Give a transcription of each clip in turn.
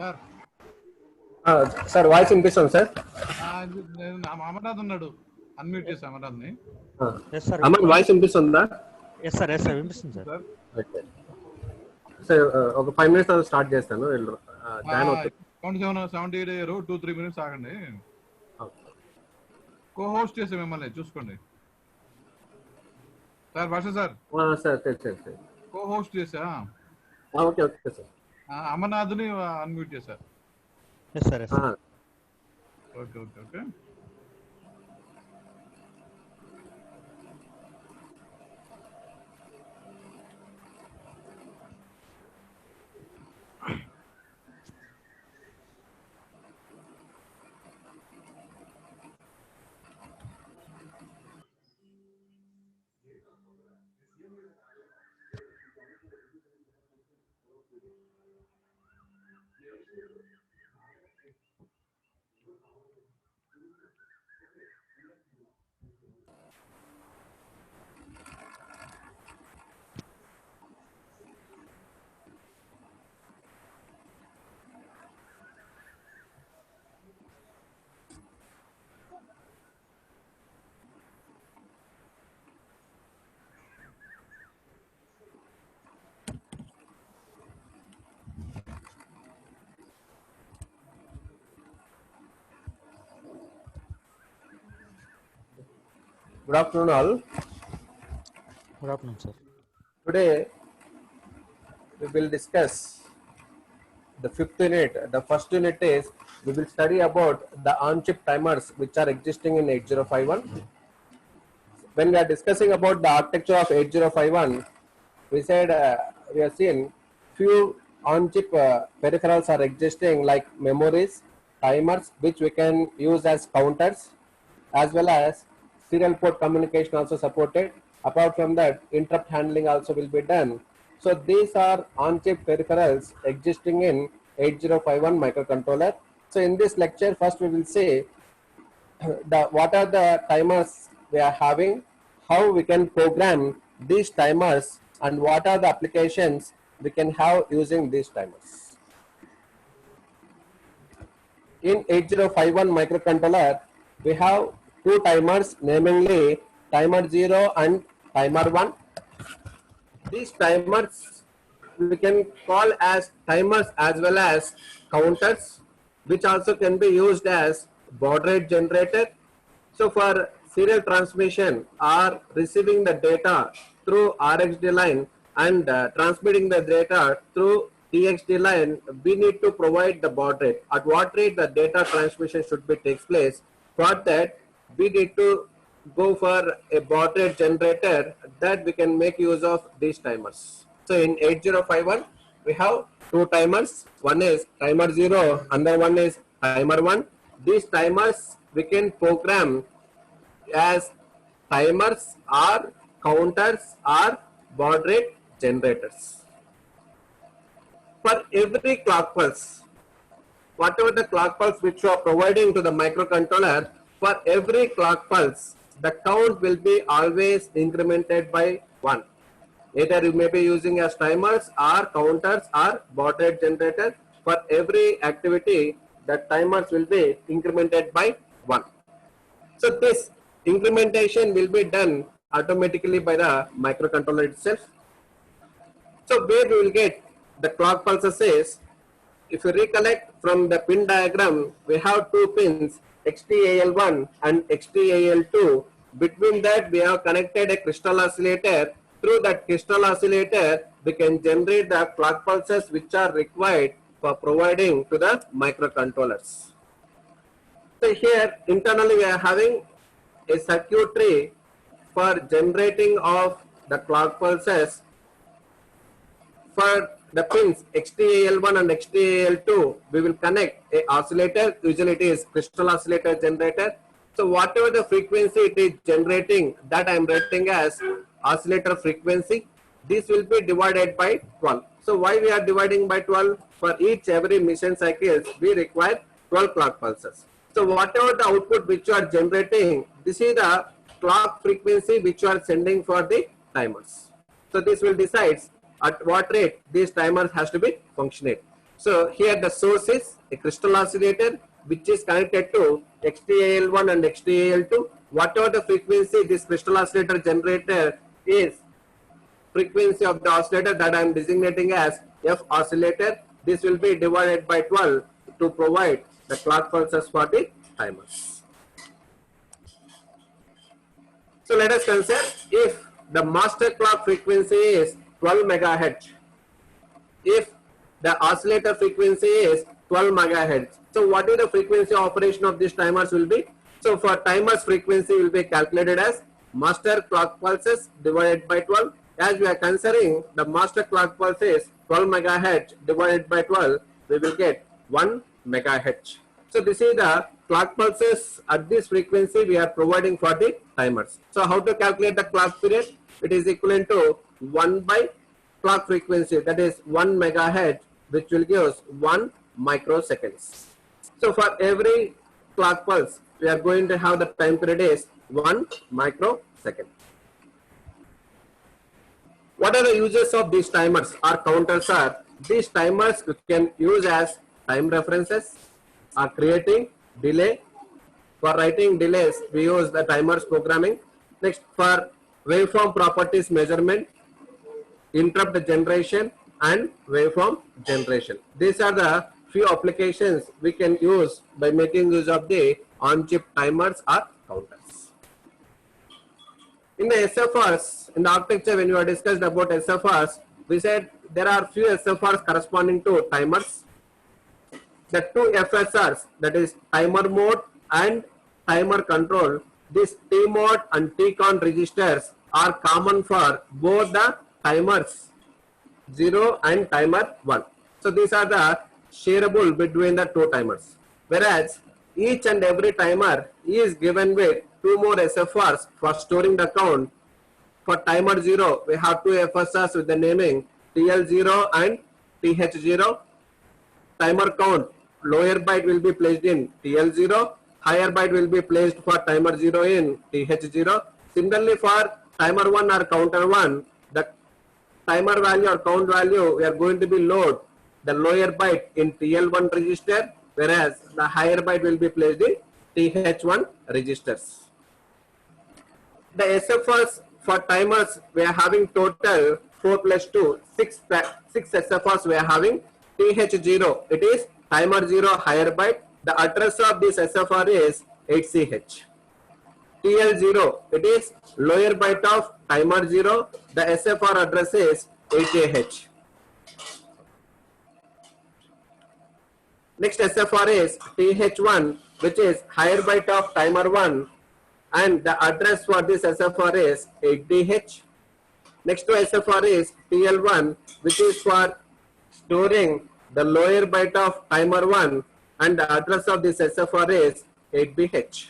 Sir sir voice వినిపిస్తుంది sir. Amarnath ఉన్నాడు, unmute చేసి అమర్నాథ్ ని. అమర్ వాయిస్ వినిపిస్తుందా? ఎస్ సార్ వినిపిస్తుంది సార్. సార్ ఒక 5 minutes తర్వాత స్టార్ట్ చేస్తాను. 78 అయ్యారు, 2-3 minutes ఆగండి. కో హోస్ట్ చేసే మిమ్మల్ని చూసుకోండి sir. Basha sir co host చేసా. Okay sir. అమర్నాథ్ ని అన్మ్యూట్ చేశారు. Okay. Good afternoon all. Good afternoon sir. Today we will discuss the 5th unit. The first unit is we will study about the on-chip timers which are existing in 8051. When we are discussing about the architecture of 8051, we said we have seen few on-chip peripherals are existing like memories, timers which we can use as counters, as well as serial port communication also supported. Apart from that, interrupt handling also will be done. So these are on-chip peripherals existing in 8051 microcontroller. So in this lecture, first we will see what are the timers we are having, how we can program these timers, and what are the applications we can have using these timers. In 8051 microcontroller, we have two timers, namely timer 0 and timer 1. These timers we can call as timers as well as counters, which also can be used as baud rate generator. So for serial transmission or receiving the data through RxD line and transmitting the data through TXD line, we need to provide the baud rate. At what rate the data transmission should be takes place. For that, we need to go for a baud rate generator that we can make use of these timers. So in 8051, we have two timers. One is timer 0, another one is timer 1. These timers we can program as timers or counters or baud rate generators. For every clock pulse, whatever the clock pulse which you are providing to the microcontroller, for every clock pulse, the count will be always incremented by 1. Either you may be using as timers or counters or baud rate generator. For every activity, the timers will be incremented by 1. So this incrementation will be done automatically by the microcontroller itself. So where we will get the clock pulses is, if you recollect from the pin diagram, we have two pins, XTAL1 and XTAL2. Between that, we have connected a crystal oscillator. Through that crystal oscillator, we can generate the clock pulses which are required for providing to the microcontrollers. So here, internally, we are having a circuitry for generating of the clock pulses. For the pins XTAL1 and XTAL2, we will connect a oscillator. Usually it is crystal oscillator generator. So whatever the frequency it is generating, that I am writing as oscillator frequency. This will be divided by 12. So why we are dividing by 12? For each every mission cycles, we require 12 clock pulses. So whatever the output which you are generating, this is the clock frequency which you are sending for the timers. So this will decide at what rate these timers has to be functioning. So here the source is a crystal oscillator which is connected to XTAL1 and XTAL2. Whatever the frequency this crystal oscillator generator is, frequency of the oscillator that I am designating as F oscillator, this will be divided by 12 to provide the clock pulses for the timers. So let us consider if the master clock frequency is 12 megahertz, if the oscillator frequency is 12 megahertz. So what is the frequency operation of these timers will be? So for timers frequency will be calculated as master clock pulses divided by 12. As we are considering the master clock pulse is 12 megahertz divided by 12, we will get 1 megahertz. So this is the clock pulses at this frequency we are providing for the timers. So how to calculate the clock period? It is equivalent to 1 by clock frequency, that is 1 megahertz, which will give us 1 microseconds. So for every clock pulse, we are going to have the time period is 1 microsecond. What are the uses of these timers or counters are? These timers you can use as time references or creating delay. For writing delays, we use the timers programming. Next, for waveform properties measurement, interrupt generation and waveform generation. These are the few applications we can use by making use of the on-chip timers or counters. In the SFRs, in the architecture, when you are discussed about SFRs, we said there are few SFRs corresponding to timers. The two FSRs, that is timer mode and timer control, these T mode and TCON registers are common for both the timers 0 and timer 1. So these are the shareable between the two timers. Whereas each and every timer is given with two more SFRs for storing the count. For timer 0, we have two FSRs with the naming TL0 and TH0. Timer count, lower byte will be placed in TL0, higher byte will be placed for timer 0 in TH0. Similarly, for timer 1 or counter 1, the timer value or count value, we are going to be load the lower byte in TL1 register, whereas the higher byte will be placed in TH1 registers. The SFRs for timers, we are having total 4 plus 2, 6 SFRs we are having. TH0, it is timer 0 higher byte. The address of this SFR is 8CH. TL0, it is lower byte of timer 0. The SFR address is 8AH. Next SFR is TH1, which is higher byte of timer 1, and the address for this SFR is 8DH. Next to SFR is TL1, which is for storing the lower byte of timer 1, and the address of this SFR is 8BH.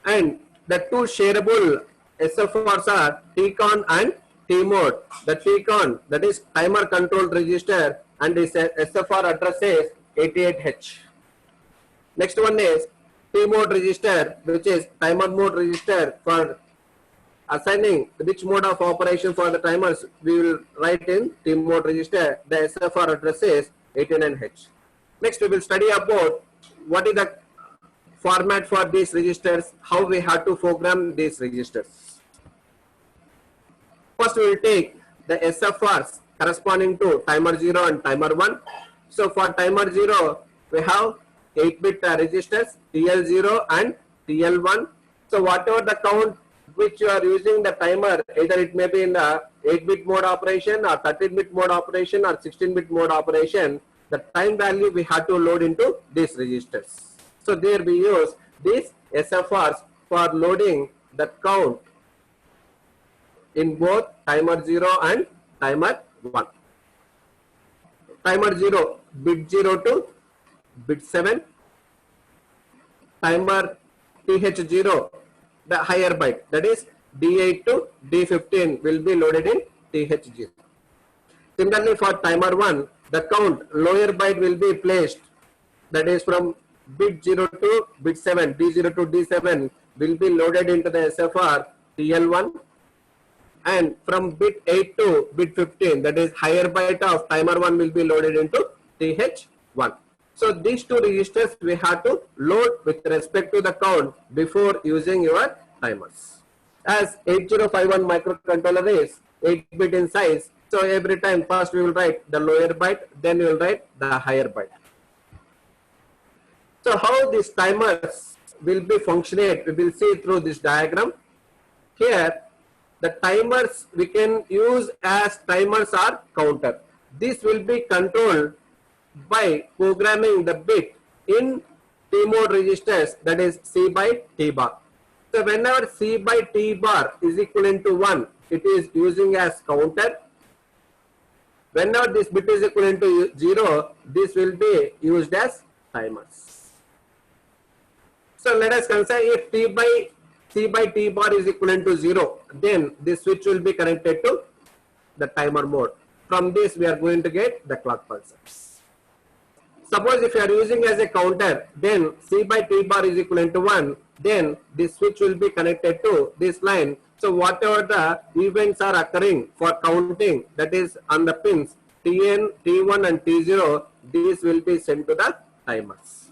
And the two shareable SFRs are TCON and T mode. The TCON, that is timer control register, and this SFR address is 88H. Next one is T mode register, which is timer mode register. For assigning which mode of operation for the timers, we will write in T mode register. The SFR address is 89H. Next, we will study about what is the format for these registers, how we have to program these registers. First, we will take the SFRs corresponding to timer 0 and timer 1. So for timer 0, we have 8-bit registers TL0 and TL1. So whatever the count which you are using the timer, either it may be in the 8-bit mode operation or 13-bit mode operation or 16-bit mode operation, the time value we have to load into these registers. So there we use these SFRs for loading the count in both timer 0 and timer 1. Timer 0, bit 0 to bit 7. Timer TH0, the higher byte, that is D8 to D15 will be loaded in TH0. Similarly, for timer 1, the count lower byte will be placed, that is from bit 0 to bit 7, D0 to D7 will be loaded into the SFR TL1. and from bit 8 to bit 15, that is higher byte of timer 1 will be loaded into TH1. So these two registers we have to load with respect to the count before using your timers. As 8051 microcontroller is 8-bit in size, so every time first we will write the lower byte, then we will write the higher byte. So how these timers will be functionate, we will see through this diagram. Here, the timers we can use as timers or counter. This will be controlled by programming the bit in T mode registers, that is C by T bar. So whenever C by T bar is equivalent to 1, it is using as counter. Whenever this bit is equivalent to 0, this will be used as timers. So let us consider if C by T bar is equivalent to 0, then this switch will be connected to the timer mode. From this we are going to get the clock pulses. Suppose if you are using as a counter, then C by T bar is equivalent to 1, then this switch will be connected to this line. So whatever the events are occurring for counting, that is on the pins Tn, T1 and T0, these will be sent to the timers.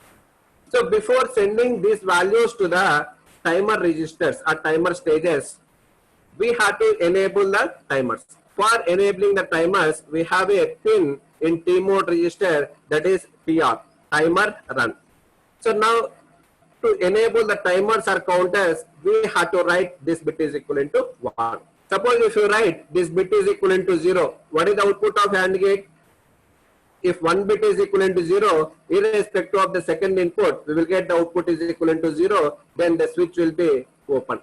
So before sending these values to the timer registers or timer stages, we have to enable the timers. For enabling the timers, we have a pin in T mode register, that is TR, timer run. So now to enable the timers or counters, we have to write this bit is equivalent to 1. Suppose if you write this bit is equivalent to 0, what is the output of AND gate? If one bit is equivalent to 0, irrespective of the second input, we will get the output is equivalent to 0, then the switch will be open.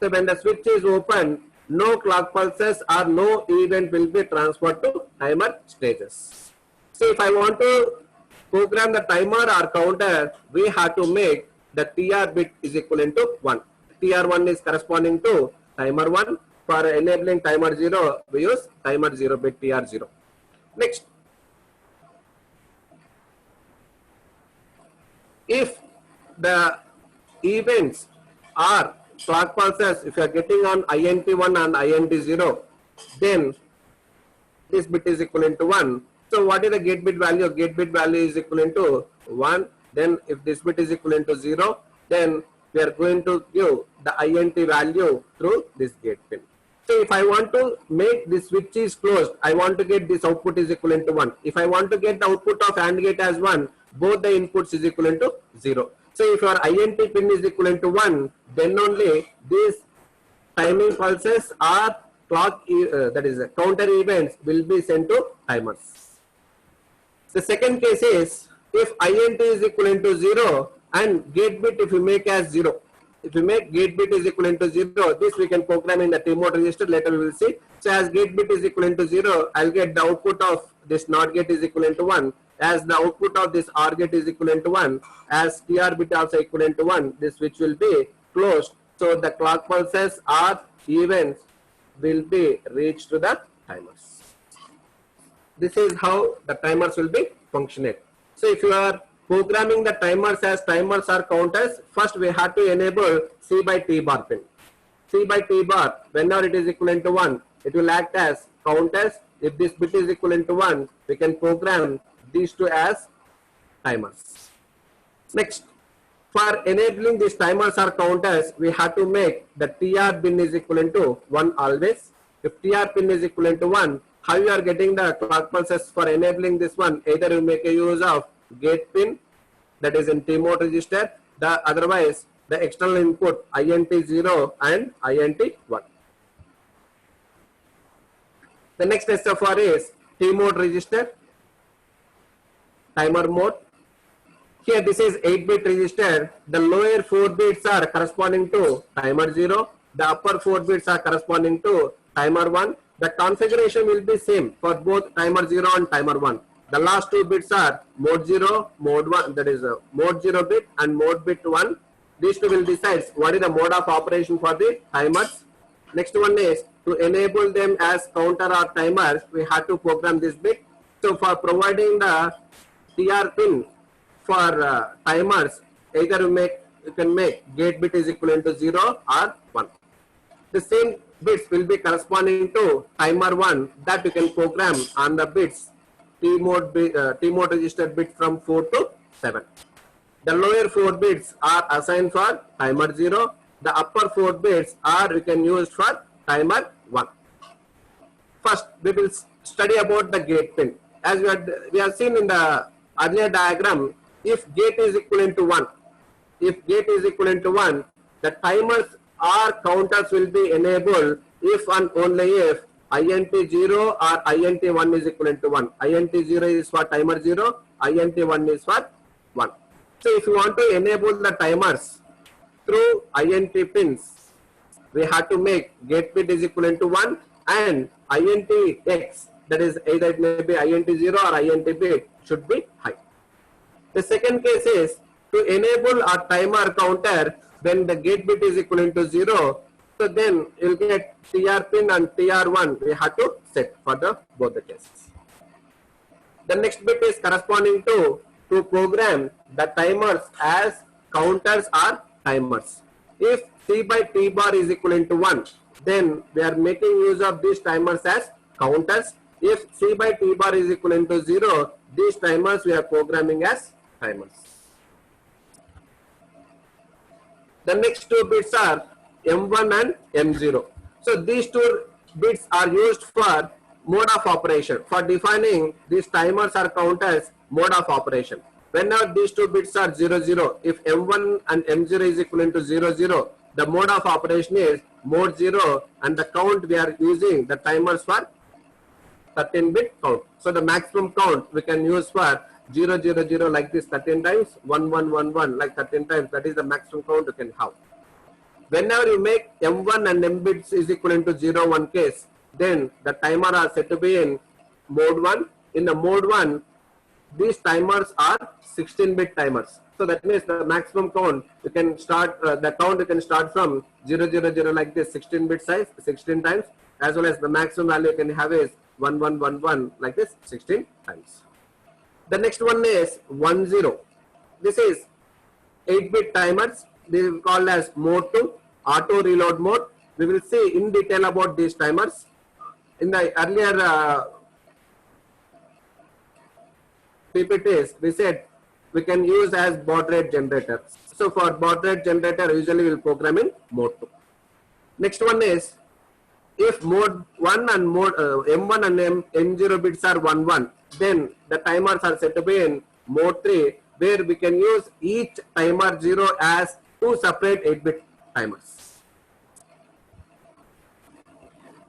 So when the switch is open, no clock pulses or no event will be transferred to timer stages. So if I want to program the timer or counter, we have to make the TR bit is equivalent to 1. TR1 is corresponding to timer 1. For enabling timer 0, we use timer 0 bit TR0. Next, if the events are clock pulses, if you are getting on INT1 and INT0, then this bit is equivalent to 1. So what is the gate bit value? Gate bit value is equivalent to 1. Then if this bit is equivalent to 0, then we are going to give the INT value through this gate pin. So if I want to make this switch is closed, I want to get this output is equivalent to 1. If I want to get the output of AND gate as 1, both the inputs is equivalent to 0. So if your INT pin is equivalent to 1, then only these timing pulses or clock, that is counter events will be sent to timers. The second case is if INT is equivalent to 0 and gate bit if you make as 0. If you make gate bit is equivalent to 0, this we can program in the T mode register, later we will see. So as gate bit is equivalent to 0, I'll get the output of this NOT gate is equivalent to 1. As the output of this OR gate is equivalent to 1, as TR bit also equivalent to 1, this switch will be closed. So the clock pulses or events will be reached to the timers. This is how the timers will be functioning. So if you are programming the timers as timers or counters, first we have to enable C by T bar pin. C by T bar, whenever it is equivalent to 1, it will act as counters. If this bit is equivalent to 1, we can program these two as timers. Next, for enabling these timers or counters, we have to make the TR pin is equivalent to 1 always. If TR pin is equivalent to 1, how you are getting the clock pulses for enabling this one? Either you make a use of gate pin, that is in T mode register, otherwise the external input INT0 and INT1. The next SFR is T mode register, timer mode. Here this is 8-bit register. The lower 4 bits are corresponding to timer 0. The upper 4 bits are corresponding to timer 1. The configuration will be same for both timer 0 and timer 1. The last 2 bits are mode 0, mode 1, that is mode 0 bit and mode bit 1. These two will decide what is the mode of operation for the timers. Next one is to enable them as counter or timers, we have to program this bit. So for providing the TR pin for timers, either you can make gate bit is equivalent to 0 or 1. The same bits will be corresponding to timer 1 that you can program on the bits T mode register bit from 4 to 7. The lower 4 bits are assigned for timer 0. The upper 4 bits are you can use for timer 1. First, we will study about the gate pin. As we have seen in the earlier diagram, if gate is equivalent to 1, the timers or counters will be enabled if and only if INT 0 or INT 1 is equivalent to 1. INT 0 is for timer 0, INT 1 is for 1. So if you want to enable the timers through INT pins, we have to make gate bit is equivalent to 1 and INT X, that is either it may be INT 0 or INT bit, should be high. The second case is to enable a timer counter when the gate bit is equivalent to 0. So then you'll get TR pin and TR1 we have to set for both the cases. The next bit is corresponding to program the timers as counters or timers. If C by T bar is equivalent to 1, then we are making use of these timers as counters. If C by T bar is equivalent to 0, these timers we are programming as timers. The next two bits are M1 and M0. So these two bits are used for mode of operation, for defining these timers or counters mode of operation. Whenever these two bits are 0, 0, if M1 and M0 is equivalent to 0, 0, the mode of operation is mode 0 and the count we are using the timers for 13-bit count. So the maximum count we can use for 0, 0, 0 like this 13 times, 1, 1, 1, 1 like 13 times, that is the maximum count you can have. Whenever you make M1 and M bits is equivalent to 0, 1 case, then the timer are set to be in mode 1. In the mode 1, these timers are 16-bit timers. So that means the maximum count you can start, the count you can start from 0, 0, 0 like this 16-bit size 16 times, as well as the maximum value you can have is 1, 1, 1, 1 like this 16 times. The next one is 1, 0. This is 8-bit timers. This is called as mode 2, auto reload mode. We will see in detail about these timers. In the earlier PPTs, we said we can use as baud rate generator. So for baud rate generator, usually we will program in mode 2. Next one is if mode 1 and mode M1 and M0 bits are 1, 1, then the timers are set to be in mode 3, where we can use each timer 0 as 2 separate 8-bit timers.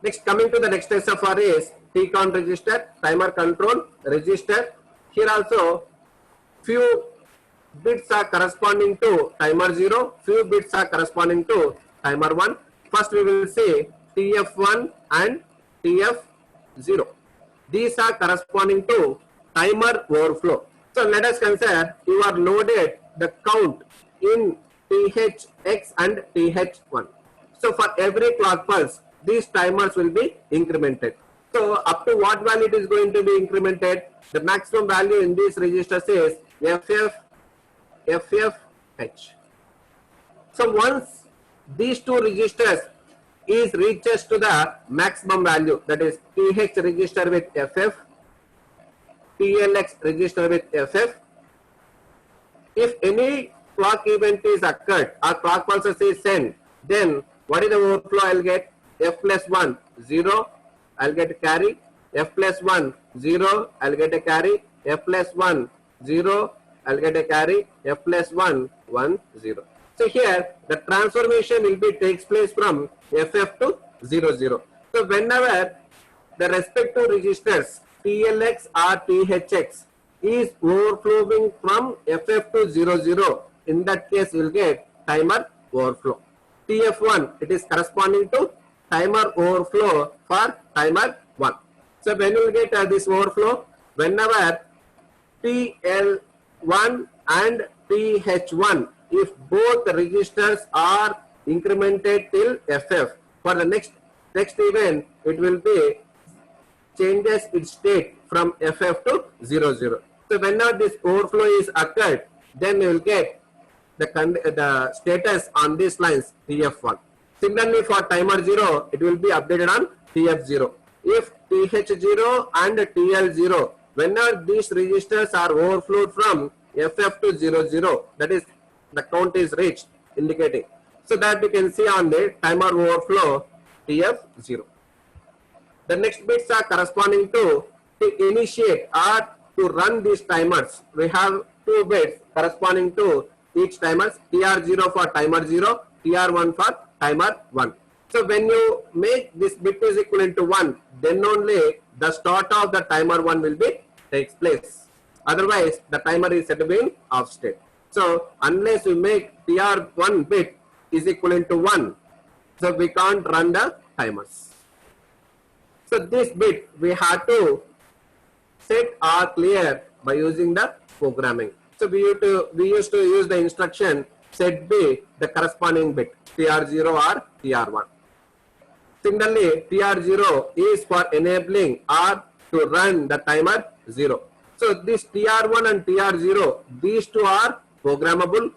Next, coming to the next SFR is T-count register, timer control register. Here also few bits are corresponding to timer 0, few bits are corresponding to timer 1. First we will say TF1 and TF0. These are corresponding to timer overflow. So let us consider you are loaded the count in THX and TH1. So for every clock pulse, these timers will be incremented. So up to what value it is going to be incremented? The maximum value in this register says FFH. So once these two registers is reaches to the maximum value, that is TH register with FF, TLX register with FF. If any clock event is occurred or clock pulses is sent, then what is the overflow I'll get? F plus 1, 0, I'll get a carry. F plus 1, 0, I'll get a carry. F plus 1, 0, I'll get a carry. F plus 1, 1, 0. So here the transformation will be takes place from FF to 0, 0. So whenever the respective registers TLX or THX is overflowing from FF to 0, 0, in that case you will get timer overflow. TF1, it is corresponding to timer overflow for timer 1. So when you will get this overflow, whenever TL1 and TH1, if both the registers are incremented till FF, for the next event it will be changes its state from FF to 0, 0. So whenever this overflow is occurred, then you will get the status on these lines TF1. Similarly, for timer 0, it will be updated on TF0. If TH0 and TL0, whenever these registers are overflowed from FF to 00, that is, the count is reached, indicating. So that you can see on the timer overflow TF0. The next bits are corresponding to initiate or to run these timers. We have 2 bits corresponding to each timer, TR0 for timer 0, TR1 for timer 1. So when you make this bit is equivalent to 1, then only the start of the timer 1 will be takes place. Otherwise, the timer is set to be in off state. So unless we make TR1 bit is equivalent to 1, so we can't run the timers. So this bit we have to set or clear by using the programming. So we used to use the instruction set B, the corresponding bit, TR0 or TR1. Similarly, TR0 is for enabling or to run the timer 0. So this TR1 and TR0, these two are programmable.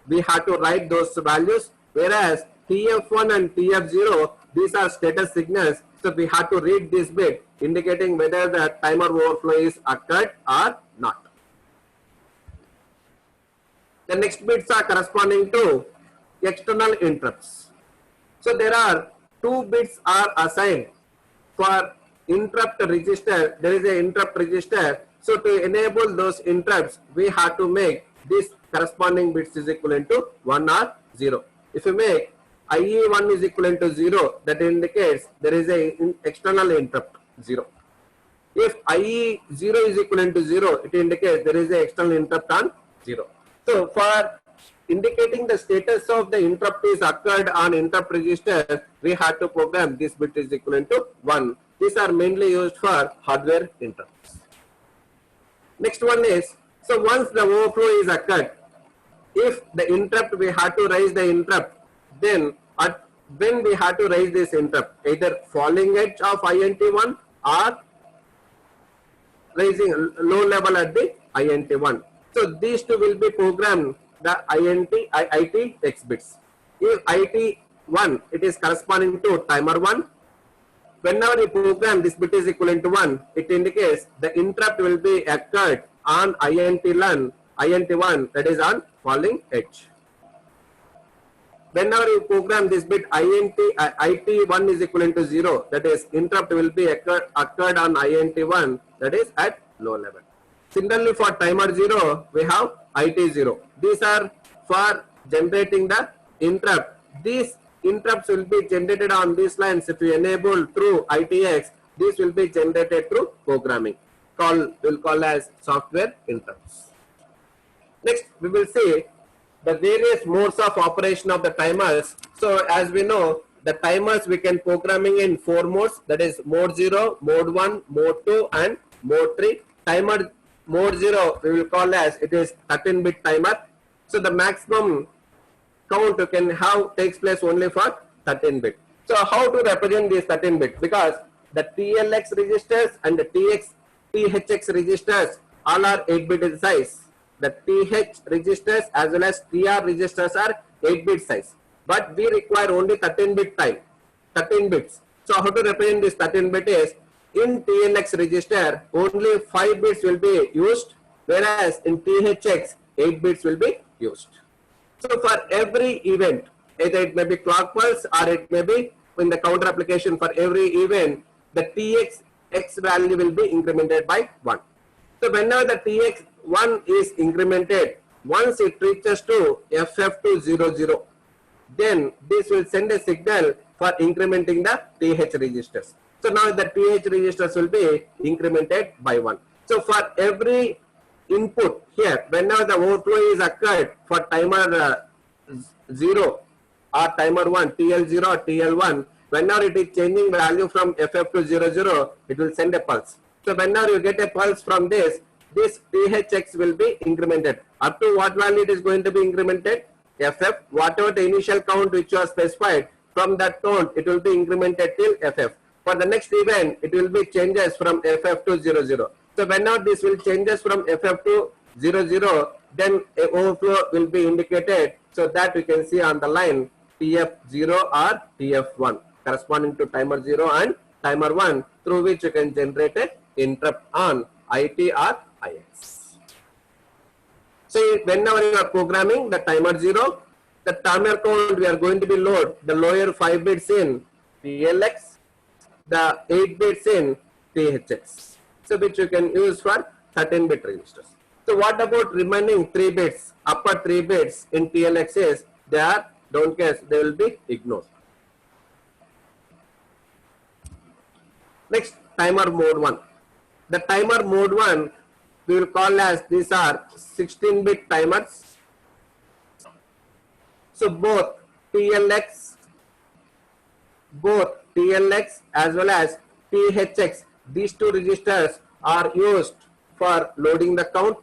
We have to write those values, whereas TF1 and TF0, these are status signals. So we have to read this bit indicating whether the timer overflow is occurred or not. The next bits are corresponding to external interrupts. So there are 2 bits are assigned for interrupt register. There is an interrupt register. So to enable those interrupts, we have to make this corresponding bits is equivalent to 1 or 0. If you make IE1 is equivalent to 0, that indicates there is an external interrupt 0. If IE0 is equivalent to 0, it indicates there is an external interrupt on 0. So for indicating the status of the interrupt is occurred on interrupt register, we have to program this bit is equivalent to 1. These are mainly used for hardware interrupts. Next one is, so once the overflow is occurred, if the interrupt, we have to raise the interrupt, then when we have to raise this interrupt, either falling edge of INT1 or raising low level at the INT1. So these two will be programmed the ITX bits. If IT1, it is corresponding to timer 1. Whenever you program this bit is equivalent to 1, it indicates the interrupt will be occurred on INT1, that is on falling edge. Whenever you program this bit IT1 is equivalent to 0, that is interrupt will be occurred on INT1, that is at low level. Similarly, for timer 0, we have IT0. These are for generating the interrupt. These interrupts will be generated on these lines. If you enable through ITX, this will be generated through programming. We'll call as software interrupts. Next, we will see the various modes of operation of the timers. So as we know, the timers we can programming in 4 modes, that is mode 0, mode 1, mode 2 and mode 3. Timer mode 0 we will call as it is 13-bit timer. So the maximum count you can have takes place only for 13-bit. So how to represent these 13-bit? Because the TLX registers and the THX registers all are 8-bit in size. The TH registers as well as TR registers are 8-bit size. But we require only 13-bit time, 13 bits. So how to represent this 13-bit is, in TLX register, only 5 bits will be used, whereas in THX, 8 bits will be used. So for every event, either it may be clock pulse or it may be in the counter application, for every event, the TX value will be incremented by 1. So whenever the TX1 is incremented, once it reaches to FF200, then this will send a signal for incrementing the TH registers. So now the TH registers will be incremented by 1. So for every input here, whenever the overflow is occurred for timer 0 or timer 1, TL0 or TL1, whenever it is changing value from FF to 00, it will send a pulse. So whenever you get a pulse from this THX will be incremented. Up to what value it is going to be incremented? FF, whatever the initial count which was specified, from that count it will be incremented till FF. For the next event, it will be changes from FF to 00. So whenever this will changes from FF to 00, then a overflow will be indicated, so that we can see on the line TF0 or TF1 corresponding to timer 0 and timer 1, through which you can generate a interrupt on IT or IX. So whenever you are programming the timer 0, the timer count we are going to be load the lower 5 bits in TLX, the 8 bits in THX, so which you can use for 13-bit registers. So what about remaining 3 bits, upper 3 bits in TLX is they are, don't guess, they will be ignored. Next, timer mode 1. The timer mode 1 we will call as, these are 16-bit timers. So both TLX as well as THX, these two registers are used for loading the count.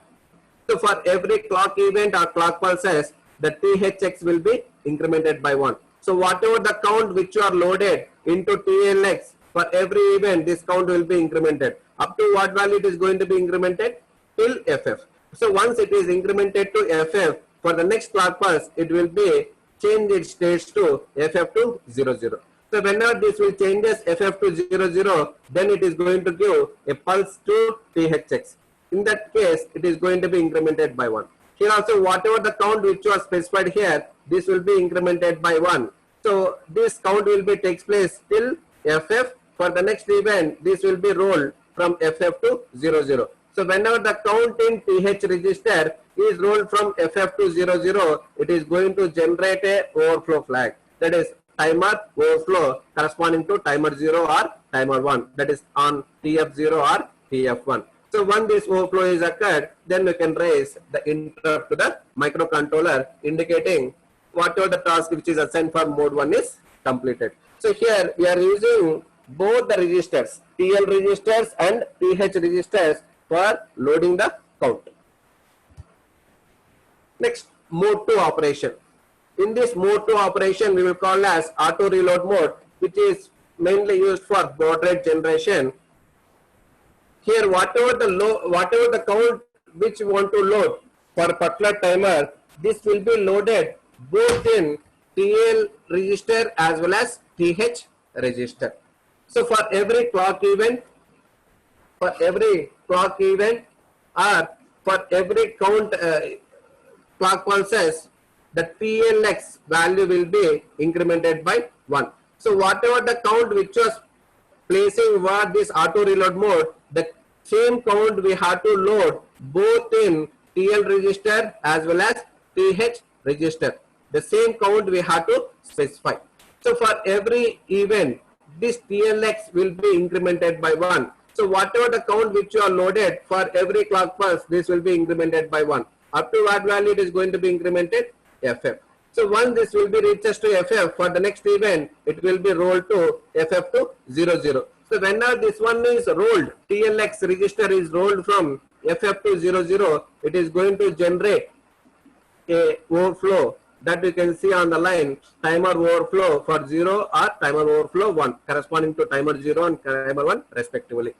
So for every clock event or clock pulses, the THX will be incremented by 1. So whatever the count which you are loaded into TLX, for every event this count will be incremented. Up to what value it is going to be incremented? Till FF. So once it is incremented to FF, for the next clock pulse it will be change its states to FF to 00. So whenever this will changes FF to 00, then it is going to give a pulse to THX. In that case, it is going to be incremented by 1. Here also, whatever the count which was specified here, this will be incremented by 1. So this count will be takes place till FF. For the next event, this will be rolled from FF to 00. So whenever the count in TH register is rolled from FF to 00, it is going to generate a overflow flag. That is timer overflow corresponding to timer 0 or timer 1. That is on TF0 or TF1. So once this overflow is occurred, then we can raise the interrupt to the microcontroller, indicating whatever the task which is assigned for mode 1 is completed. So here we are using both the registers, TL registers and TH registers, for loading the count. Next, mode 2 operation. In this mode 2 operation, we will call as auto reload mode, which is mainly used for baud rate generation. Here, whatever the count which you want to load for a particular timer, this will be loaded both in TL register as well as TH register. So for every clock event, or for every count clock pulses, the TLX value will be incremented by 1. So whatever the count which was placing over this auto reload mode, the same count we have to load both in TL register as well as TH register. The same count we have to specify. So for every event, this TLX will be incremented by 1. So whatever the count which you are loaded for every clock pulse, this will be incremented by 1. Up to what value it is going to be incremented? FF. So once this will be reaches to FF, for the next event, it will be rolled to FF to 00. So whenever this one is rolled, TLX register is rolled from FF to 00, it is going to generate a overflow that you can see on the line, timer overflow for 0 or timer overflow 1, corresponding to timer 0 and timer 1 respectively.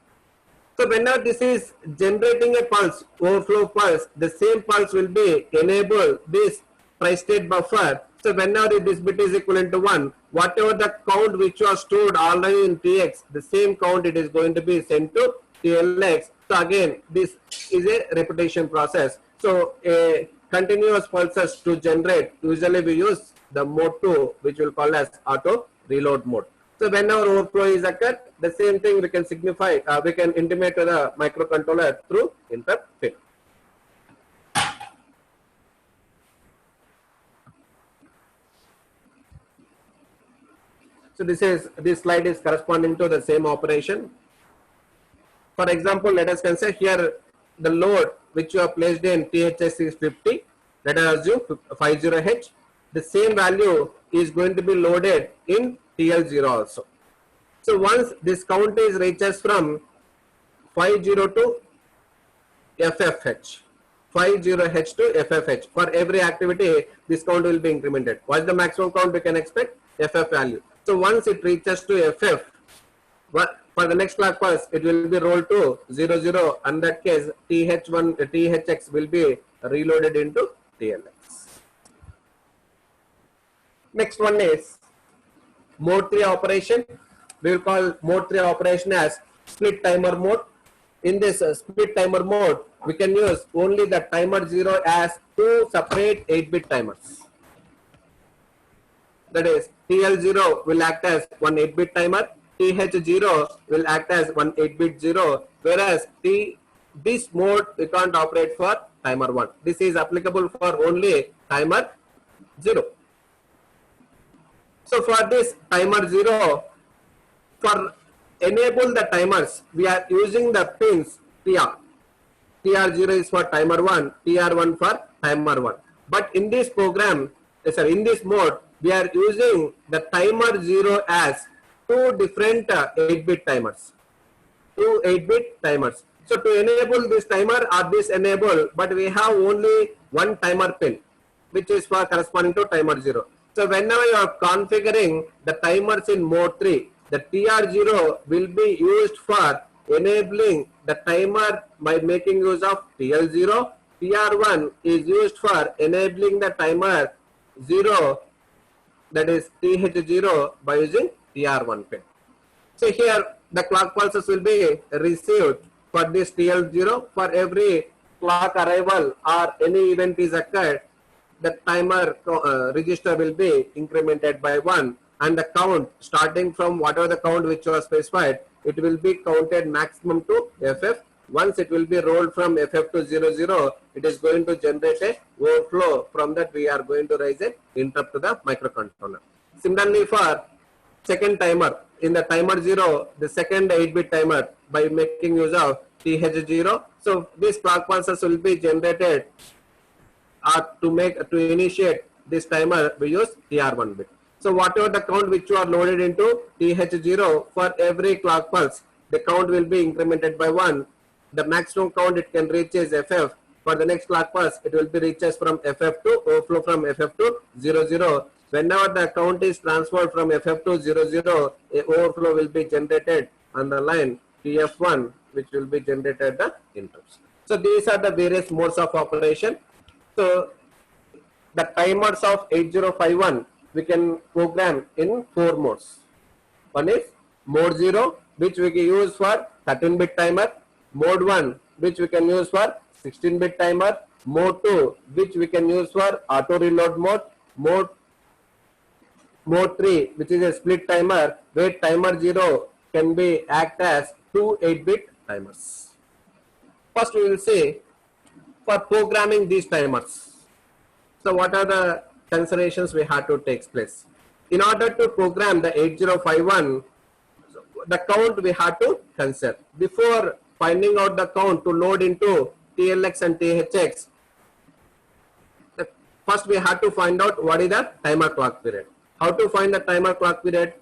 So whenever this is generating a pulse, overflow pulse, the same pulse will be enable this tri-state buffer. So whenever this bit is equivalent to 1, whatever the count which was stored already in TX, the same count it is going to be sent to TLX. So again, this is a repetition process. So a continuous pulses to generate, usually we use the mode 2, which we'll call as auto reload mode. So whenever overflow is occurred, the same thing we can signify, we can intimate to the microcontroller through interrupt pin. So this slide is corresponding to the same operation. For example, let us consider here the load which you have placed in THX is 50. Let us assume 50H. The same value is going to be loaded in TL0 also. So once this count is reaches from 50 to FFH, 50H to FFH, for every activity this count will be incremented. What is the maximum count we can expect? FF value. So once it reaches to FF, for the next clock pulse, it will be rolled to 00. In that case, THX will be reloaded into TLX. Next one is mode 3 operation. We will call mode 3 operation as split timer mode. In this split timer mode, we can use only the timer 0 as two separate 8-bit timers. That is, TL0 will act as one 8-bit timer, TH0 will act as one 8-bit 0, whereas this mode we can't operate for timer 1. This is applicable for only timer 0. So for this timer 0, for enable the timers, we are using the pins TR. TR0 is for timer 1, TR1 for timer 1. But in this program, in this mode, we are using the timer 0 as two different 8-bit timers. Two 8-bit timers. So to enable this timer or this enable, but we have only one timer pin, which is for corresponding to timer 0. So whenever you are configuring the timers in mode 3, the TR0 will be used for enabling the timer by making use of TL0. TR1 is used for enabling the timer 0, that is TH0, by using TR1 pin. So here the clock pulses will be received for this TL0. For every clock arrival or any event is occurred, the timer register will be incremented by 1, and the count starting from whatever the count which was specified, it will be counted maximum to FF. Once it will be rolled from FF to 00, it is going to generate a overflow. From that we are going to raise an interrupt to the microcontroller. Similarly for second timer, in the timer 0, the second 8-bit timer, by making use of TH0. So these clock pulses will be generated to initiate this timer, we use TR1 bit. So whatever the count which you are loaded into TH0, for every clock pulse, the count will be incremented by 1. The maximum count it can reach is FF. For the next clock pulse, it will be reaches from FF to overflow from FF to 00. Whenever the count is transferred from FF to 00, a overflow will be generated on the line TF1, which will be generated the interrupts. So these are the various modes of operation. So the timers of 8051 we can program in 4 modes. One is mode 0, which we can use for 13-bit timer. Mode 1, which we can use for 16-bit timer. Mode 2, which we can use for auto reload mode. Mode 3, which is a split timer, where timer 0 can be act as two 8-bit timers. First we will see for programming these timers. So what are the considerations we have to take place? In order to program the 8051, the count we have to consider. Before finding out the count to load into TLX and THX, first we have to find out what is the timer clock period. How to find the timer clock period?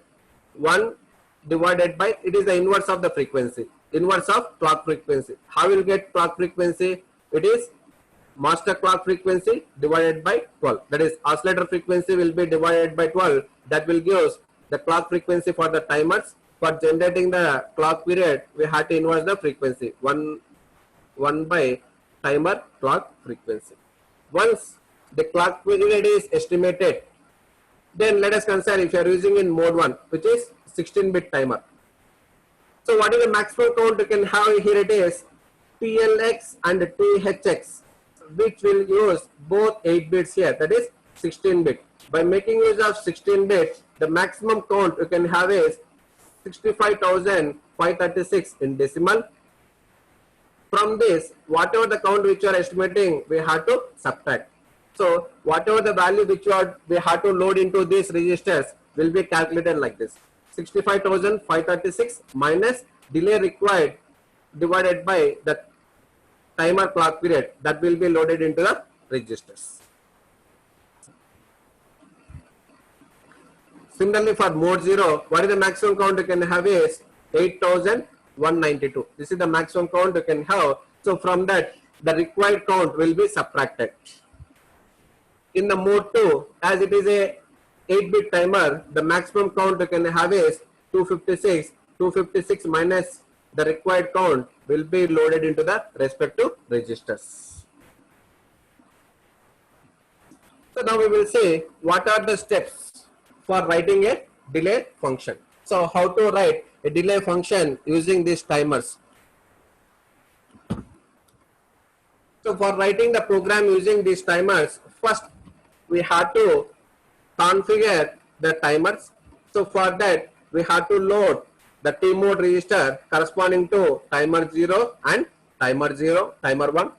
1 divided by, it is the inverse of the frequency. Inverse of clock frequency. How will get clock frequency? It is master clock frequency divided by 12. That is, oscillator frequency will be divided by 12. That will give us the clock frequency for the timers. For generating the clock period, we have to inverse the frequency. 1 by timer clock frequency. Once the clock period is estimated, then let us consider if you are using in mode 1, which is 16-bit timer. So what is the maximum count you can have? Here it is TLX and THX, which will use both 8 bits here, that is 16-bit. By making use of 16 bits, the maximum count you can have is 65,536 in decimal. From this, whatever the count which you are estimating, we have to subtract. So whatever the value which we have to load into these registers will be calculated like this: 65,536 minus delay required divided by the timer clock period that will be loaded into the registers. Similarly for mode 0, what is the maximum count you can have is 8,192. This is the maximum count you can have. So from that, the required count will be subtracted. In the mode 2, as it is a 8-bit timer, the maximum count you can have is 256. 256 minus the required count will be loaded into the respective registers. So now we will see what are the steps for writing a delay function. So how to write a delay function using these timers? So for writing the program using these timers, first we have to configure the timers. So for that we have to load the T mode register corresponding to timer 0 and timer 0, timer 1.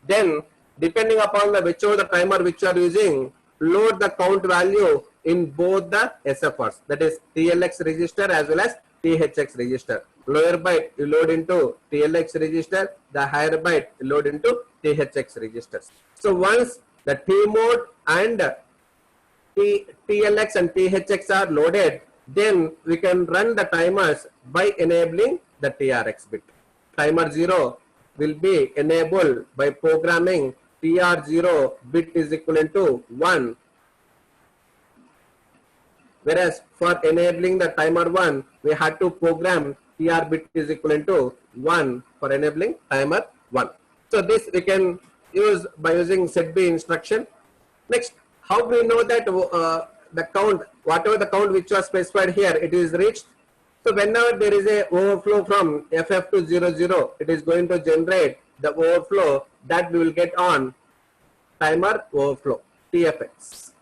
Then depending upon the whichever the timer which you are using, load the count value in both the SFRs, that is TLX register as well as THX register. Lower byte you load into TLX register, the higher byte you load into THX registers. So once the T mode and TLX and THX are loaded, then we can run the timers by enabling the TRX bit. Timer 0 will be enabled by programming TR0 bit is equivalent to 1. Whereas for enabling the timer 1, we had to program TR bit is equivalent to 1 for enabling timer 1. So this we can use by using setb instruction. Next, how we know that the count, whatever the count which was specified here, it is reached. So whenever there is a overflow from FF to 00, it is going to generate the overflow that we will get on timer overflow, TFX.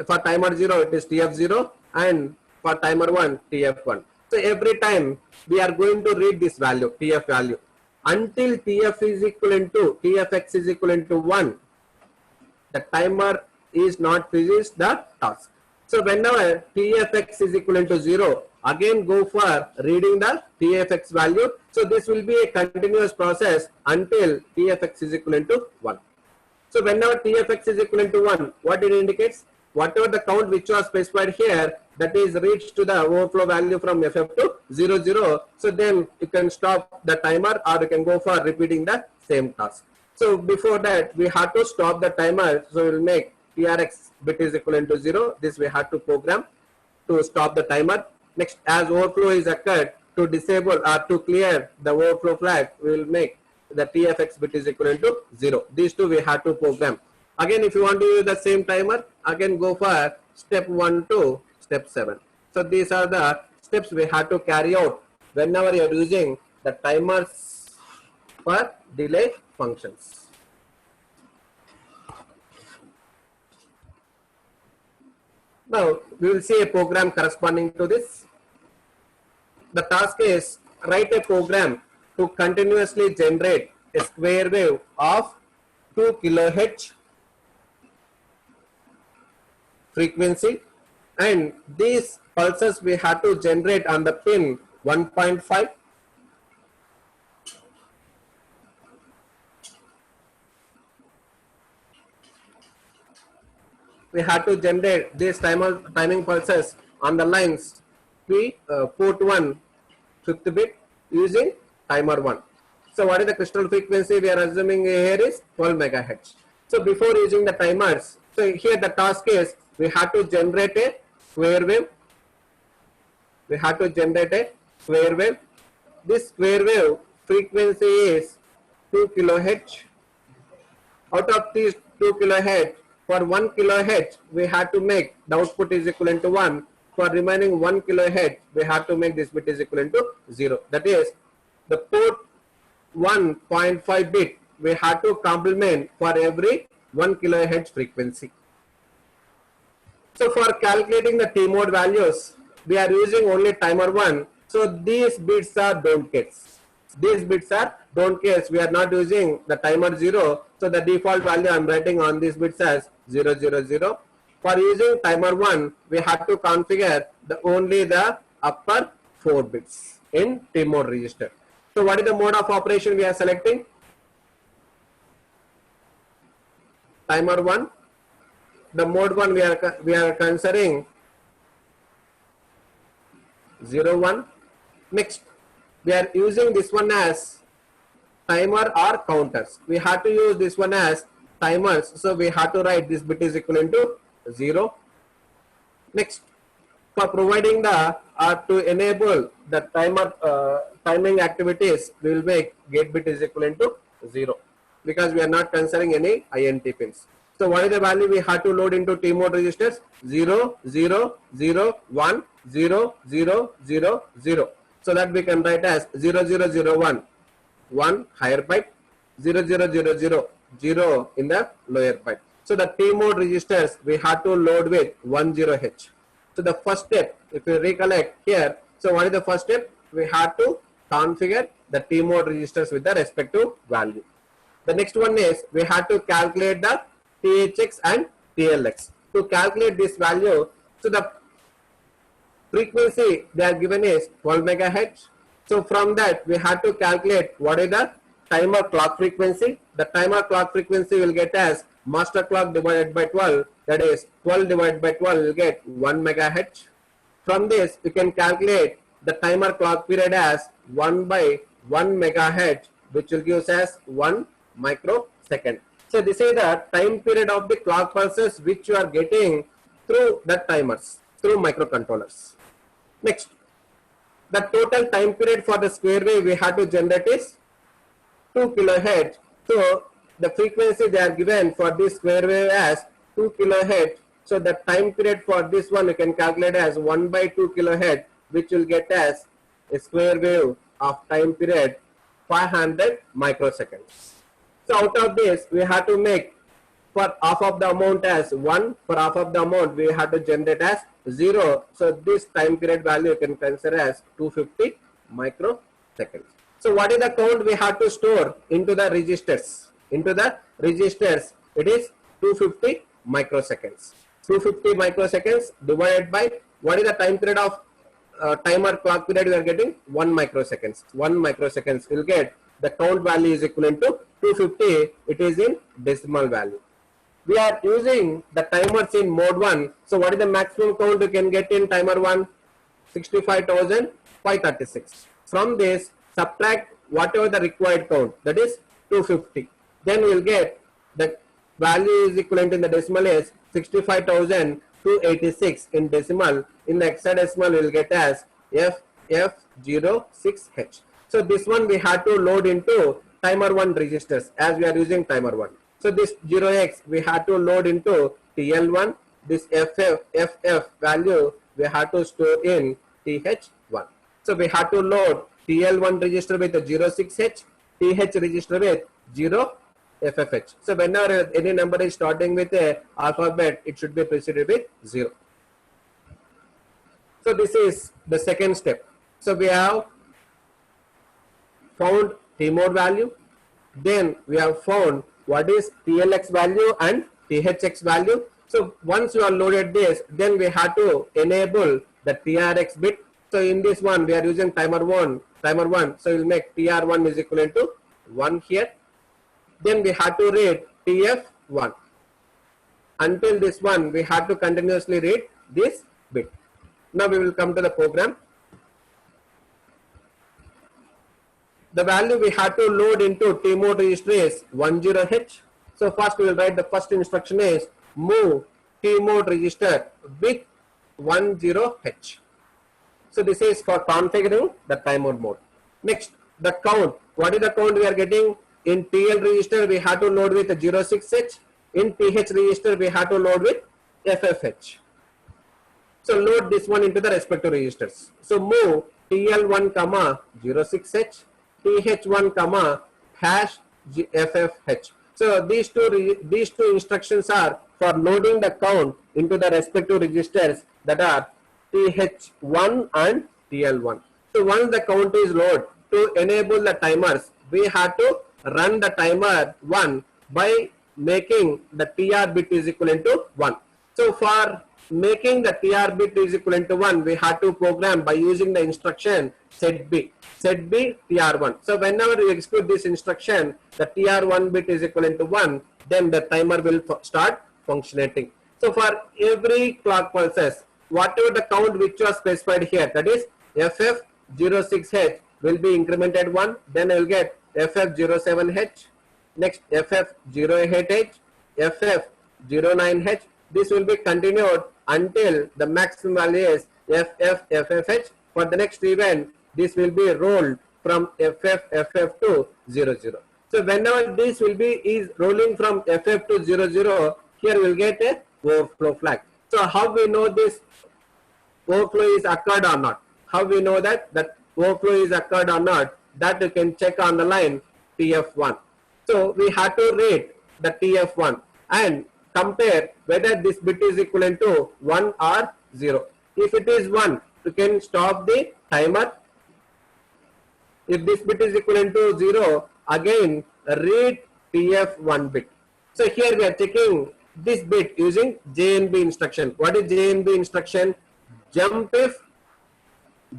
For timer 0, it is TF0, and for timer 1, TF1. So every time we are going to read this value, TF value, until TF is equivalent to, TFX is equivalent to 1, the timer is not finished the task. So whenever TFX is equivalent to 0, again go for reading the TFX value. So this will be a continuous process until TFX is equivalent to 1. So whenever TFX is equivalent to 1, what it indicates? Whatever the count which was specified here, that is reached to the overflow value from FF to 00. So then you can stop the timer or you can go for repeating the same task. So before that, we have to stop the timer. So we will make TRX bit is equivalent to 0. This we have to program to stop the timer. Next, as overflow is occurred, to disable or to clear the overflow flag, we will make the TFX bit is equivalent to 0. These two we have to program. Again, if you want to use the same timer, again go for step 1 to step 7. So these are the steps we have to carry out whenever you are using the timers for delay functions. Now we will see a program corresponding to this. The task is write a program to continuously generate a square wave of 2 kHz frequency, and these pulses we have to generate on the pin 1.5. We have to generate these timing pulses on the lines port 1 5th bit using timer 1. So what is the crystal frequency we are assuming here is 12 megahertz. So before using the timers, so here the task is we have to generate a square wave. This square wave frequency is 2 kilohertz. Out of these 2 kilohertz, for 1 kilohertz, we have to make the output is equivalent to 1. For remaining 1 kilohertz, we have to make this bit is equivalent to 0. That is, the port 1.5 bit, we have to complement for every 1 kilohertz frequency. So for calculating the T mode values, we are using only timer 1. So these bits are don't case. We are not using the timer 0. So the default value I am writing on these bits as 000. For using timer 1, we have to configure only the upper 4 bits in T mode register. So what is the mode of operation we are selecting? Timer 1. The mode 1 we are considering 01. Next, we are using this one as timer or counters. We have to use this one as timers. So we have to write this bit is equivalent to 0. Next, for providing to enable the timer timing activities, we will make get bit is equivalent to 0 because we are not considering any INT pins. So what is the value we have to load into T mode registers? 0, 0, 0, 1, 0, 0, 0, 0. So that we can write as 0, 0, 0, 1, 1 higher byte, 0, 0, 0, 0, 0 in the lower byte. So the T mode registers we have to load with 10H. So the first step, if you recollect here, so what is the first step? We have to configure the T mode registers with the respective value. The next one is we have to calculate the THX and TLX. To calculate this value, so the frequency they are given is 12 megahertz. So from that we have to calculate what is the timer clock frequency. The timer clock frequency will get as master clock divided by 12, that is 12 divided by 12 will get 1 megahertz. From this we can calculate the timer clock period as 1 by 1 megahertz, which will give us as 1 microsecond. So this is the time period of the clock pulses which you are getting through the timers, through microcontrollers. Next, the total time period for the square wave we have to generate is 2 kilohertz. So the frequency they are given for this square wave as 2 kilohertz. So the time period for this one you can calculate as 1 by 2 kilohertz, which will get as a square wave of time period 500 microseconds. So out of this we have to make for half of the amount as 1, for half of the amount we have to generate as 0. So this time period value you can consider as 250 microseconds. So what is the count we have to store into the registers? Into the registers it is 250 microseconds. 250 microseconds divided by what is the time period of timer clock period we are getting? 1 microseconds. 1 microseconds will get the count value is equivalent to 250. It is in decimal value. We are using the timers in mode 1. So what is the maximum count you can get in timer 1? 65,536. From this subtract whatever the required count, that is 250. Then we will get the value is equivalent in the decimal is 65,286 in decimal. In the hexadecimal we will get as FF06H. So this one we have to load into timer 1 registers as we are using timer 1. So this 0x we have to load into TL1. This FF value we have to store in TH1. So we have to load TL1 register with a 06H, TH register with 0FFH. So whenever any number is starting with a alphabet, it should be preceded with 0. So this is the second step. So we have found T mode value. Then we have found what is TLX value and THX value. So once you are loaded this, then we have to enable the TRX bit. So in this one we are using timer 1. So we'll make TR1 is equivalent to 1 here. Then we have to read TF1. Until this one we have to continuously read this bit. Now we will come to the program. The value we have to load into T mode register is 10H. So first we will write the first instruction is move T mode register with 10H. So this is for configuring the timer mode. Next, the count. What is the count we are getting? In TL register we have to load with a 06H. In TH register we have to load with FFH. So load this one into the respective registers. So move TL1 comma 06H, TH1 comma hash FFH. So these two instructions are for loading the count into the respective registers, that are TH1 and TL1. So once the count is loaded, to enable the timers we have to run the timer 1 by making the TR bit is equivalent to 1. So for making the TR bit is equivalent to 1, we have to program by using the instruction setB TR1. So whenever you execute this instruction, the TR1 bit is equivalent to 1, then the timer will start functioning. So for every clock pulses, whatever the count which was specified here, that is FF06H will be incremented 1, then I will get FF07H, next FF08H, FF09H. This will be continued until the maximum value is FFFFH. For the next event, this will be rolled from FFFF to 00. So whenever this will be rolling from FF to 00, here we'll get a overflow flag. So how we know this overflow is occurred or not? How we know that overflow is occurred or not? That you can check on the line TF1. So we have to read the TF1 and compare whether this bit is equivalent to 1 or 0. If it is 1, you can stop the timer. If this bit is equivalent to 0, again read TF1 bit. So here we are checking this bit using JNB instruction. What is JNB instruction? Jump if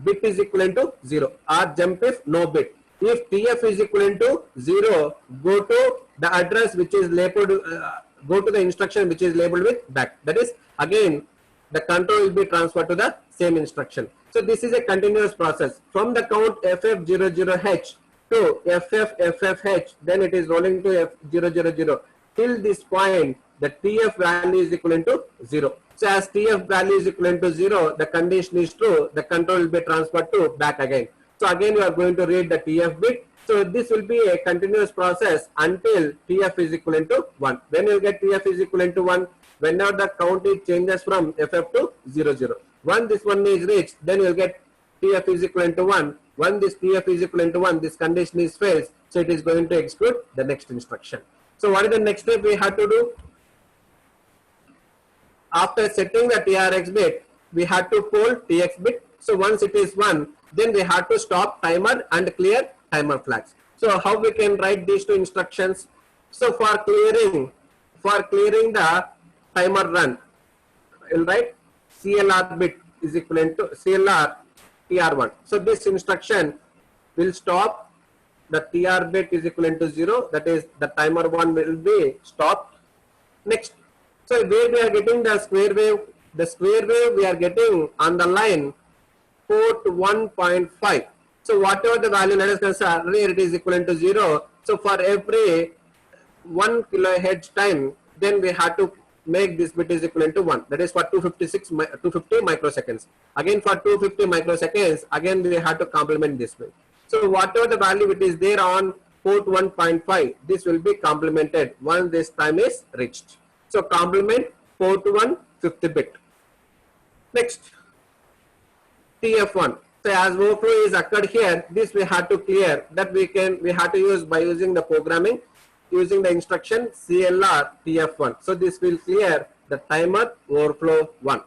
bit is equivalent to 0 or jump if no bit. If TF is equivalent to 0, go to the address which is labeled, go to the instruction which is labeled with back. That is, again, the control will be transferred to the same instruction. So this is a continuous process. From the count FF00H to FFFFH, then it is rolling to F000. Till this point, the TF value is equivalent to 0. So as TF value is equivalent to 0, the condition is true, the control will be transferred to back again. So again you are going to read the TF bit. So this will be a continuous process until TF is equivalent to 1. When you get TF is equivalent to 1, whenever the count it changes from FF to 00. Once this one is reached, then you will get TF is equivalent to 1. When this TF is equivalent to 1, this condition is fails. So it is going to execute the next instruction. So what is the next step we have to do? After setting the TRX bit, we have to poll TX bit. So once it is 1, then we have to stop timer and clear timer flags. So how we can write these two instructions? So for clearing the timer run, we'll write CLR bit is equivalent to CLR TR1. So this instruction will stop the TR bit is equivalent to 0. That is, the timer 1 will be stopped. Next, so where we are getting the square wave we are getting on the line port 1.5. So whatever the value, let us consider here it is equivalent to 0. So for every 1 kilohertz time, then we have to make this bit is equivalent to 1. That is for 250 microseconds. Again for 250 microseconds, again we have to complement this bit. So whatever the value it is there on port 1.5, this will be complemented once this time is reached. So complement port 1 50 bit. Next, TF1. So as overflow is occurred here, this we have to clear. That we have to use by using the programming, using the instruction CLR TF1. So this will clear the timer overflow 1.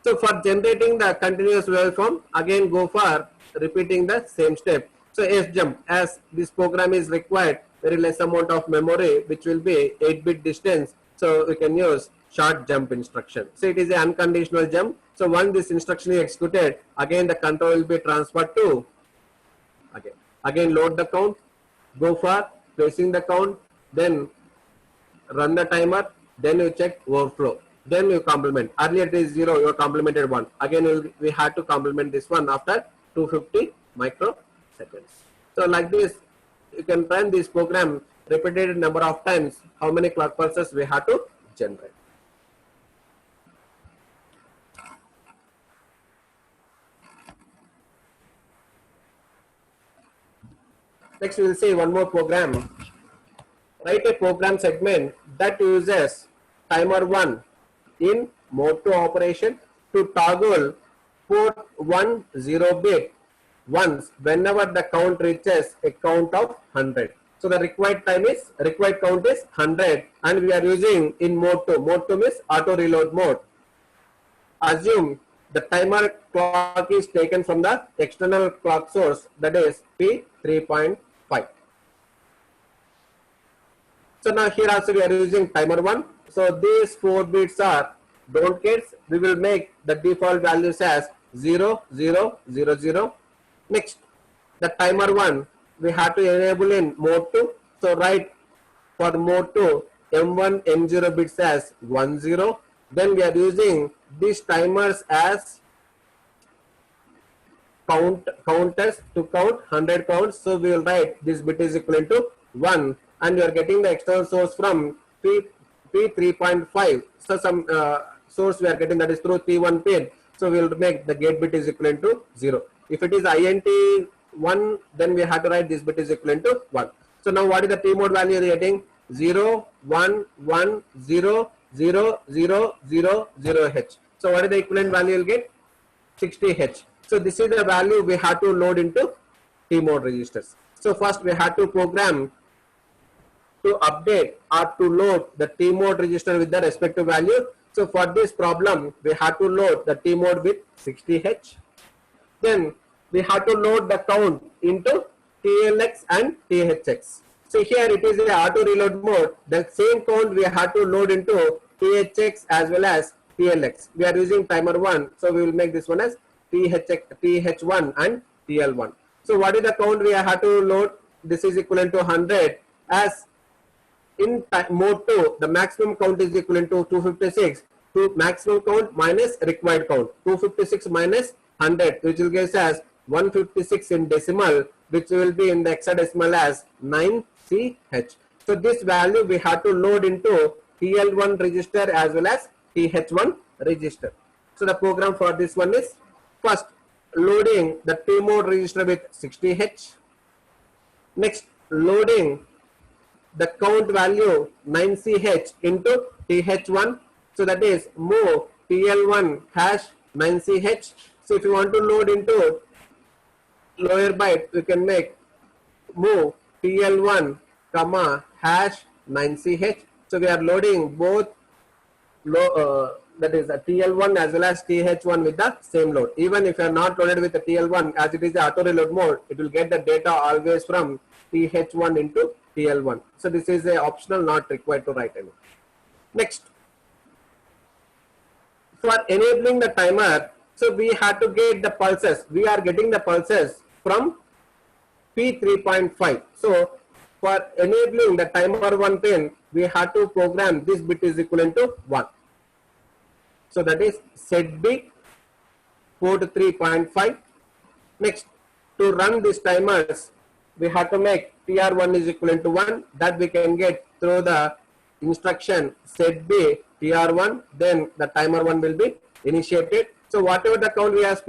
So for generating the continuous waveform, again go for repeating the same step. So sjump, as this program is required very less amount of memory, which will be 8-bit distance. So we can use short jump instruction. So it is an unconditional jump. So once this instruction is executed, again the control will be transferred to again load the count, go for placing the count, then run the timer, then you check overflow, then you complement. Earlier it is 0, you complemented 1. Again we had to complement this one after 250 microseconds. So like this, you can run this program repeated number of times. How many clock pulses we have to generate? Next we will see one more program. Write a program segment that uses timer 1 in mode 2 operation to toggle port 10 bit once whenever the count reaches a count of 100. So the required count is 100 and we are using in mode 2. Mode 2 means auto reload mode. Assume the timer clock is taken from the external clock source, that is P3.5. So now here also we are using timer 1. So these 4 bits are don't cares. We will make the default values as 0, 0, 0, 0. Next, the timer 1 we have to enable in mode 2. So write for mode 2 M1, M0 bits as 10. Then we are using these timers as counters to count 100 counts. So we will write this bit is equivalent to 1 and we are getting the external source from P3.5. So some source we are getting, that is through P1 pin. So we will make the gate bit is equivalent to 0. If it is INT 1, then we have to write this bit is equivalent to 1. So now what is the T mode value you are getting? 0, 1, 1, 0, 0000H. So what is the equivalent value you'll get? 60H. So this is the value we have to load into T mode registers. So first we have to program to update or to load the T mode register with the respective value. So for this problem, we have to load the T mode with 60H. Then we have to load the count into TLX and THX. So here it is a auto reload mode. The same count we have to load into THX as well as TLX. We are using timer 1, so we will make this one as TH1 and TL1. So what is the count we have to load? This is equivalent to 100. As in mode 2, the maximum count is equivalent to 256. To maximum count minus required count. 256 minus 100, which will give us as 156 in decimal, which will be in the hexadecimal as 9CH. So this value we have to load into TL1 register as well as TH1 register. So the program for this one is first loading the T mode register with 60H. Next loading the count value 9CH into TH1. So that is move TL1 hash 9CH. So if you want to load into lower byte, we can make move TL1 comma hash 9CH. So we are loading both that is a TL1 as well as TH1 with the same load. Even if you are not loaded with the TL1, as it is the auto reload mode, it will get the data always from TH1 into TL1. So this is a optional, not required to write any. Next, for enabling the timer, so we have to get the pulses. We are getting the pulses from P3.5. So for enabling the timer 1 pin, we have to program this bit is equivalent to 1. So that is set B port 3.5. Next, to run these timers, we have to make TR1 is equivalent to 1. That we can get through the instruction set B TR1. Then the timer 1 will be initiated. So whatever the count we have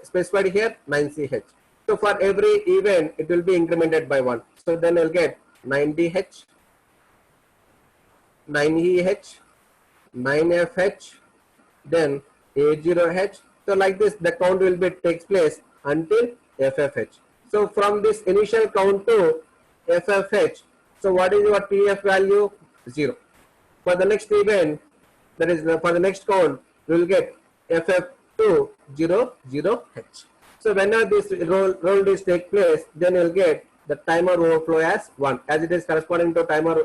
specified here, 9CH. So for every event, it will be incremented by 1. So then you'll get 9DH, 9EH, 9FH, then A0H. So like this, the count will be takes place until FFH. So from this initial count to FFH, so what is your TF value? 0. For the next event, that is for the next count, we will get FF2 00H. So whenever this roll this take place, then you will get the timer overflow as 1. As it is corresponding to timer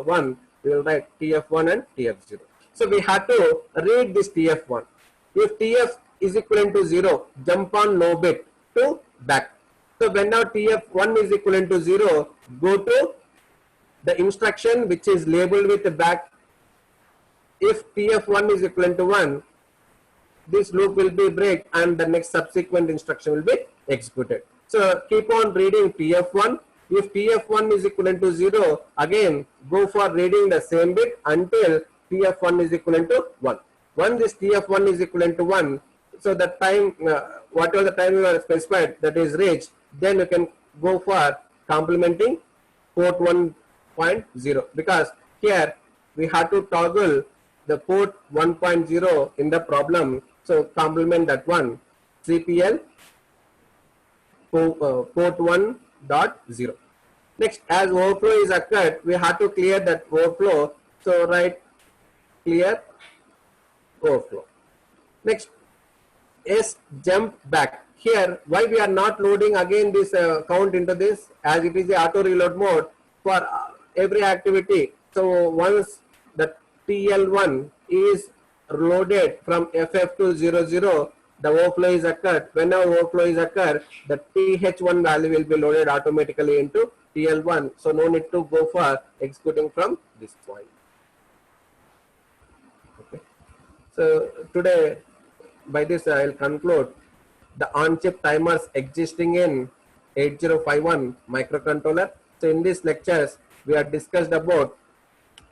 1, we will write TF1 and TF0. So we have to read this TF1. If TF is equivalent to 0, jump on no bit to back. So when now TF1 is equivalent to 0, go to the instruction which is labeled with the back. If TF1 is equivalent to 1, this loop will be break and the next subsequent instruction will be executed. So keep on reading TF1. If TF1 is equivalent to 0, again go for reading the same bit until TF1 is equivalent to 1. Once this TF1 is equivalent to 1, so the time, whatever the time you are specified that is reached, then you can go for complementing port 1.0, because here we have to toggle the port 1.0 in the problem. So complement that one, CPL port 1.0. Next, as overflow is occurred, we have to clear that overflow. So write clear overflow. Next, S jump back. Here, why we are not loading again this count into this, as it is the auto reload mode for every activity. So once the TL1 is loaded from FF to 00, the overflow is occurred. Whenever overflow is occurred, the TH1 value will be loaded automatically into TL1. So no need to go for executing from this point. Okay. So today, by this I will conclude the on-chip timers existing in 8051 microcontroller. So in these lectures, we have discussed about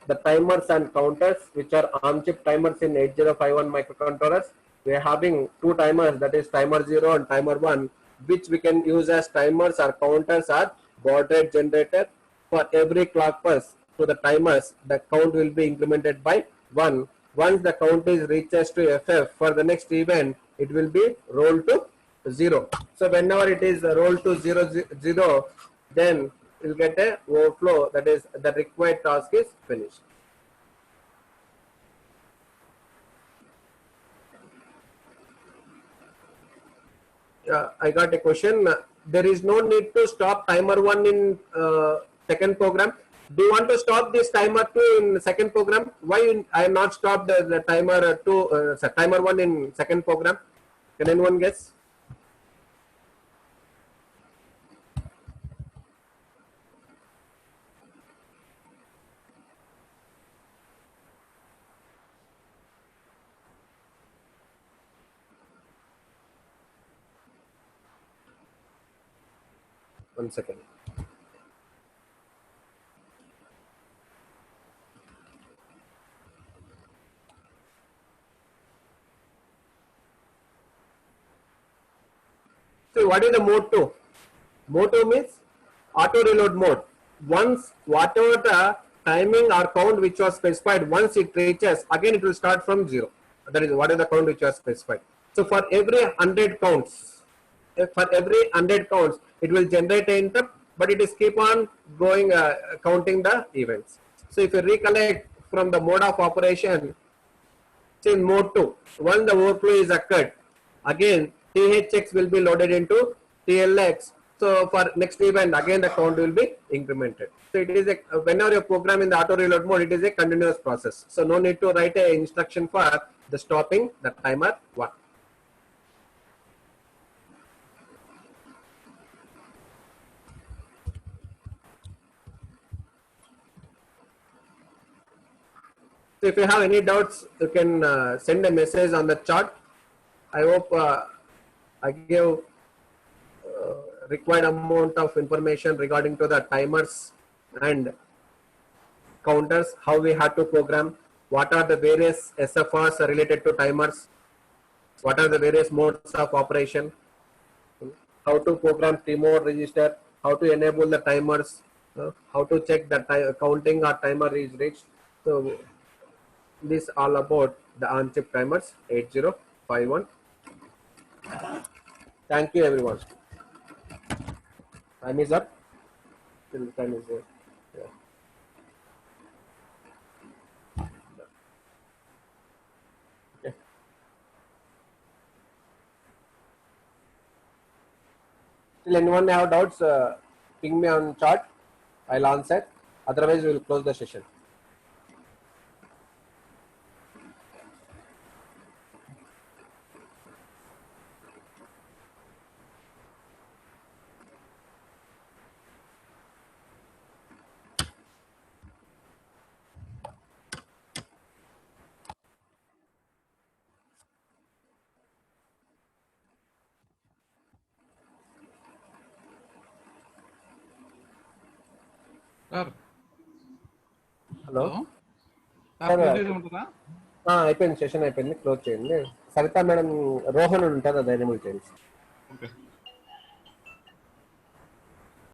the timers and counters, which are on-chip timers in 8051 microcontrollers. We are having two timers, that is timer 0 and timer 1, which we can use as timers or counters or baud rate generator. For every clock pulse to the timers, the count will be incremented by 1. Once the count is reaches to FF, for the next event, it will be rolled to 0. So whenever it is rolled to 0, then you'll get a overflow, that is the required task is finished. I got a question. There is no need to stop timer 1 in second program. Do you want to stop this timer 2 in second program? Why I have not stopped the timer 2, timer 1 in second program? Can anyone guess? One second. So what is the mode 2? Mode 2 means auto reload mode. Once whatever the timing or count which was specified, once it reaches, again it will start from 0. That is what is the count which was specified. So for every 100 counts, it will generate an interrupt, but it is keep on going counting the events. So if you recollect from the mode of operation, say in mode 2, once the overflow is occurred, again THX will be loaded into TLX. So for next event, again the count will be incremented. So it is a, whenever you program in the auto reload mode, it is a continuous process. So no need to write a instruction for the stopping the timer 1. So if you have any doubts, you can send a message on the chat. I hope I gave required amount of information regarding to the timers and counters, how we have to program, what are the various SFRs related to timers, what are the various modes of operation, how to program T-mode register, how to enable the timers, how to check the counting or timer is reached. So this all about the on-chip timers 8051. Thank you everyone. Time is up. Till time is there. Yeah. Okay. Still anyone have doubts? Ping me on chat. I'll answer. Otherwise, we will close the session. Sir hello sir close చేసి ఉంటుందా? అయిపోయింది, session అయిపోయింది, close చేయండి. Sarita madam Rohan ఉంటారు, అది enable చేయండి. Okay.